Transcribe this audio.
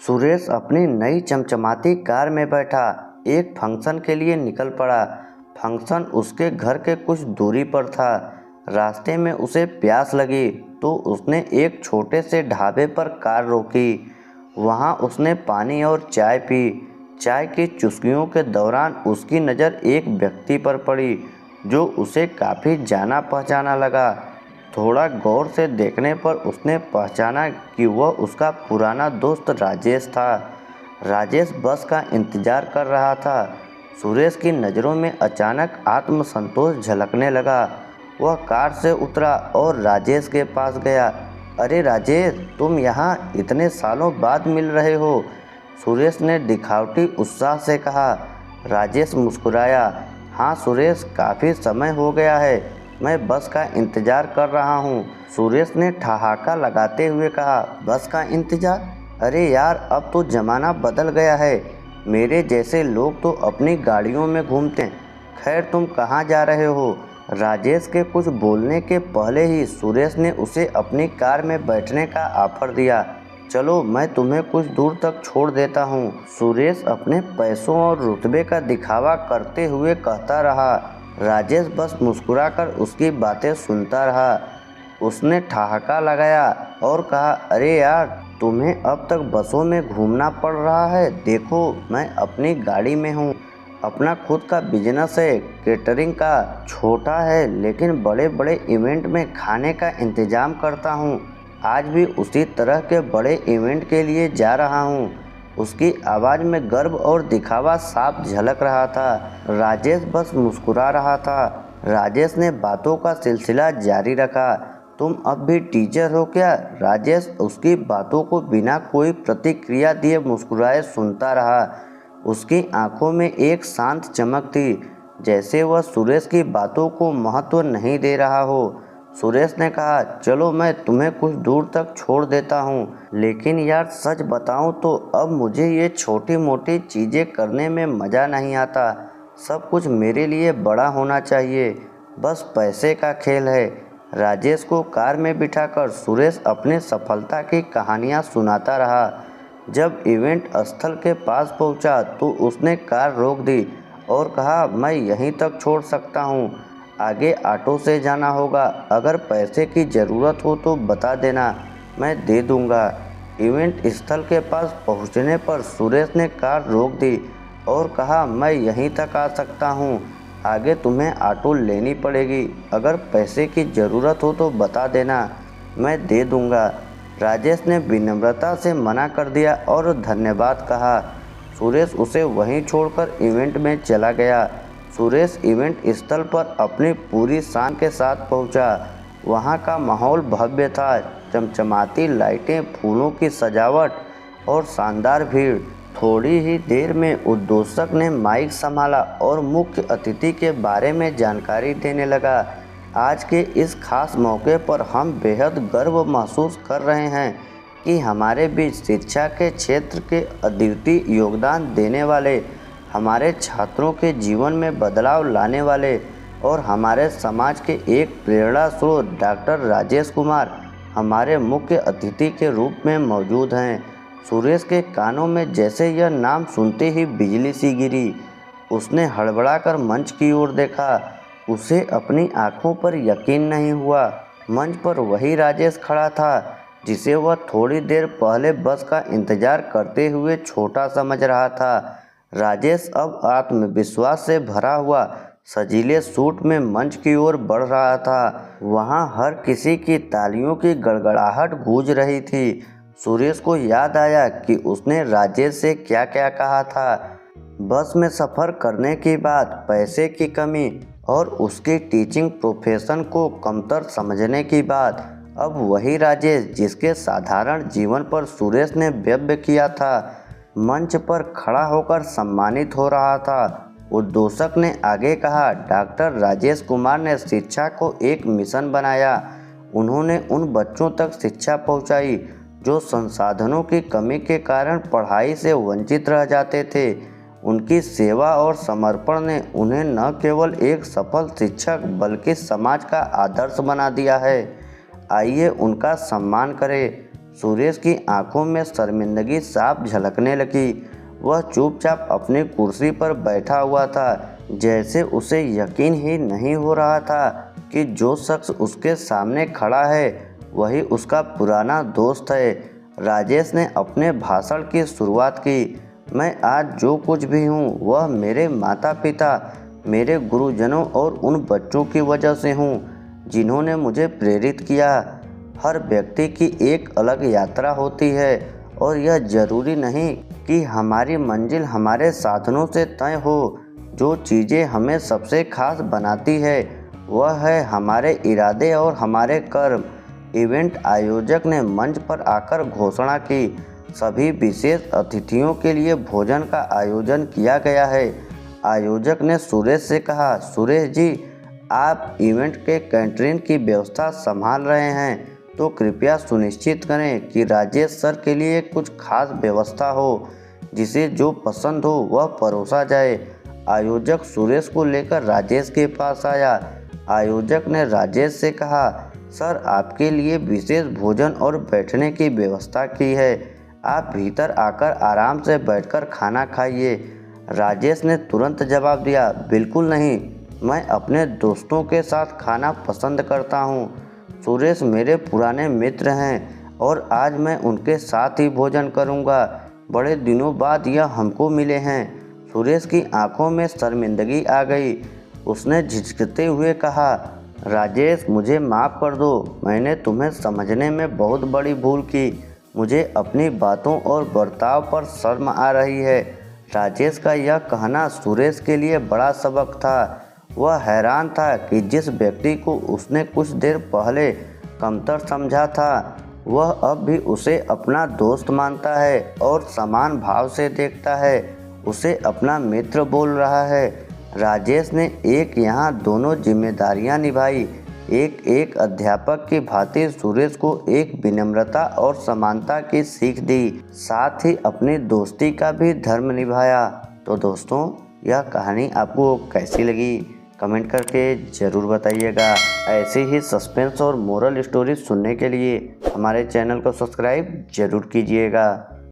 सुरेश अपनी नई चमचमाती कार में बैठा एक फंक्शन के लिए निकल पड़ा। फंक्शन उसके घर के कुछ दूरी पर था। रास्ते में उसे प्यास लगी तो उसने एक छोटे से ढाबे पर कार रोकी। वहां उसने पानी और चाय पी। चाय की चुस्कियों के दौरान उसकी नज़र एक व्यक्ति पर पड़ी जो उसे काफ़ी जाना पहचाना लगा। थोड़ा गौर से देखने पर उसने पहचाना कि वह उसका पुराना दोस्त राजेश था। राजेश बस का इंतज़ार कर रहा था। सुरेश की नज़रों में अचानक आत्मसंतोष झलकने लगा। वह कार से उतरा और राजेश के पास गया। अरे राजेश, तुम यहाँ इतने सालों बाद मिल रहे हो, सुरेश ने दिखावटी उत्साह से कहा। राजेश मुस्कुराया। हाँ सुरेश, काफ़ी समय हो गया है, मैं बस का इंतज़ार कर रहा हूँ, सुरेश ने ठहाका लगाते हुए कहा। बस का इंतज़ार? अरे यार, अब तो ज़माना बदल गया है, मेरे जैसे लोग तो अपनी गाड़ियों में घूमते हैं। खैर, तुम कहाँ जा रहे हो? राजेश के कुछ बोलने के पहले ही सुरेश ने उसे अपनी कार में बैठने का ऑफर दिया। चलो, मैं तुम्हें कुछ दूर तक छोड़ देता हूँ, सुरेश अपने पैसों और रुतबे का दिखावा करते हुए कहता रहा। राजेश बस मुस्कुराकर उसकी बातें सुनता रहा। उसने ठहाका लगाया और कहा, अरे यार, तुम्हें अब तक बसों में घूमना पड़ रहा है। देखो, मैं अपनी गाड़ी में हूँ, अपना खुद का बिजनेस है, केटरिंग का। छोटा है लेकिन बड़े बड़े इवेंट में खाने का इंतजाम करता हूँ। आज भी उसी तरह के बड़े इवेंट के लिए जा रहा हूँ। उसकी आवाज़ में गर्व और दिखावा साफ झलक रहा था। राजेश बस मुस्कुरा रहा था। राजेश ने बातों का सिलसिला जारी रखा। तुम अब भी टीचर हो क्या? राजेश उसकी बातों को बिना कोई प्रतिक्रिया दिए मुस्कुराए सुनता रहा। उसकी आंखों में एक शांत चमक थी, जैसे वह सुरेश की बातों को महत्व नहीं दे रहा हो। सुरेश ने कहा, चलो मैं तुम्हें कुछ दूर तक छोड़ देता हूँ, लेकिन यार सच बताऊँ तो अब मुझे ये छोटी मोटी चीज़ें करने में मज़ा नहीं आता। सब कुछ मेरे लिए बड़ा होना चाहिए, बस पैसे का खेल है। राजेश को कार में बिठाकर सुरेश अपने सफलता की कहानियाँ सुनाता रहा। जब इवेंट स्थल के पास पहुंचा तो उसने कार रोक दी और कहा, मैं यहीं तक छोड़ सकता हूं, आगे ऑटो से जाना होगा। अगर पैसे की ज़रूरत हो तो बता देना, मैं दे दूंगा। इवेंट स्थल के पास पहुंचने पर सुरेश ने कार रोक दी और कहा, मैं यहीं तक आ सकता हूं, आगे तुम्हें ऑटो लेनी पड़ेगी। अगर पैसे की ज़रूरत हो तो बता देना, मैं दे दूंगा। राजेश ने विनम्रता से मना कर दिया और धन्यवाद कहा। सुरेश उसे वहीं छोड़कर इवेंट में चला गया। सुरेश इवेंट स्थल पर अपनी पूरी शान के साथ पहुंचा। वहां का माहौल भव्य था, चमचमाती लाइटें, फूलों की सजावट और शानदार भीड़। थोड़ी ही देर में उद्घोषक ने माइक संभाला और मुख्य अतिथि के बारे में जानकारी देने लगा। आज के इस खास मौके पर हम बेहद गर्व महसूस कर रहे हैं कि हमारे बीच शिक्षा के क्षेत्र के अद्वितीय योगदान देने वाले, हमारे छात्रों के जीवन में बदलाव लाने वाले और हमारे समाज के एक प्रेरणा स्रोत डॉक्टर राजेश कुमार हमारे मुख्य अतिथि के रूप में मौजूद हैं। सुरेश के कानों में जैसे यह नाम सुनते ही बिजली सी गिरी। उसने हड़बड़ाकर मंच की ओर देखा। उसे अपनी आंखों पर यकीन नहीं हुआ। मंच पर वही राजेश खड़ा था जिसे वह थोड़ी देर पहले बस का इंतजार करते हुए छोटा समझ रहा था। राजेश अब आत्मविश्वास से भरा हुआ सजीले सूट में मंच की ओर बढ़ रहा था। वहां हर किसी की तालियों की गड़गड़ाहट गूंज रही थी। सुरेश को याद आया कि उसने राजेश से क्या क्या कहा था। बस में सफ़र करने की बात, पैसे की कमी और उसकी टीचिंग प्रोफेशन को कमतर समझने की बात। अब वही राजेश जिसके साधारण जीवन पर सुरेश ने व्यक्त किया था, मंच पर खड़ा होकर सम्मानित हो रहा था। उद्घोषक ने आगे कहा, डॉक्टर राजेश कुमार ने शिक्षा को एक मिशन बनाया। उन्होंने उन बच्चों तक शिक्षा पहुंचाई जो संसाधनों की कमी के कारण पढ़ाई से वंचित रह जाते थे। उनकी सेवा और समर्पण ने उन्हें न केवल एक सफल शिक्षक बल्कि समाज का आदर्श बना दिया है। आइए उनका सम्मान करें। सुरेश की आंखों में शर्मिंदगी साफ झलकने लगी। वह चुपचाप अपनी कुर्सी पर बैठा हुआ था, जैसे उसे यकीन ही नहीं हो रहा था कि जो शख्स उसके सामने खड़ा है वही उसका पुराना दोस्त है। राजेश ने अपने भाषण की शुरुआत की। मैं आज जो कुछ भी हूँ वह मेरे माता पिता, मेरे गुरुजनों और उन बच्चों की वजह से हूँ जिन्होंने मुझे प्रेरित किया। हर व्यक्ति की एक अलग यात्रा होती है और यह जरूरी नहीं कि हमारी मंजिल हमारे साधनों से तय हो। जो चीज़ें हमें सबसे खास बनाती है वह है हमारे इरादे और हमारे कर्म। इवेंट आयोजक ने मंच पर आकर घोषणा की, सभी विशेष अतिथियों के लिए भोजन का आयोजन किया गया है। आयोजक ने सुरेश से कहा, सुरेश जी, आप इवेंट के कैटरिंग की व्यवस्था संभाल रहे हैं तो कृपया सुनिश्चित करें कि राजेश सर के लिए कुछ खास व्यवस्था हो, जिसे जो पसंद हो वह परोसा जाए। आयोजक सुरेश को लेकर राजेश के पास आया। आयोजक ने राजेश से कहा, सर, आपके लिए विशेष भोजन और बैठने की व्यवस्था की है, आप भीतर आकर आराम से बैठकर खाना खाइए। राजेश ने तुरंत जवाब दिया, बिल्कुल नहीं, मैं अपने दोस्तों के साथ खाना पसंद करता हूँ। सुरेश मेरे पुराने मित्र हैं और आज मैं उनके साथ ही भोजन करूँगा। बड़े दिनों बाद यह हमको मिले हैं। सुरेश की आंखों में शर्मिंदगी आ गई। उसने झिझकते हुए कहा, राजेश, मुझे माफ़ कर दो, मैंने तुम्हें समझने में बहुत बड़ी भूल की। मुझे अपनी बातों और बर्ताव पर शर्म आ रही है। राजेश का यह कहना सुरेश के लिए बड़ा सबक था। वह हैरान था कि जिस व्यक्ति को उसने कुछ देर पहले कमतर समझा था वह अब भी उसे अपना दोस्त मानता है और समान भाव से देखता है, उसे अपना मित्र बोल रहा है। राजेश ने यहाँ दोनों जिम्मेदारियां निभाई। एक अध्यापक की भांति सुरेश को एक विनम्रता और समानता की सीख दी, साथ ही अपनी दोस्ती का भी धर्म निभाया। तो दोस्तों, यह कहानी आपको कैसी लगी कमेंट करके ज़रूर बताइएगा। ऐसे ही सस्पेंस और मोरल स्टोरी सुनने के लिए हमारे चैनल को सब्सक्राइब जरूर कीजिएगा।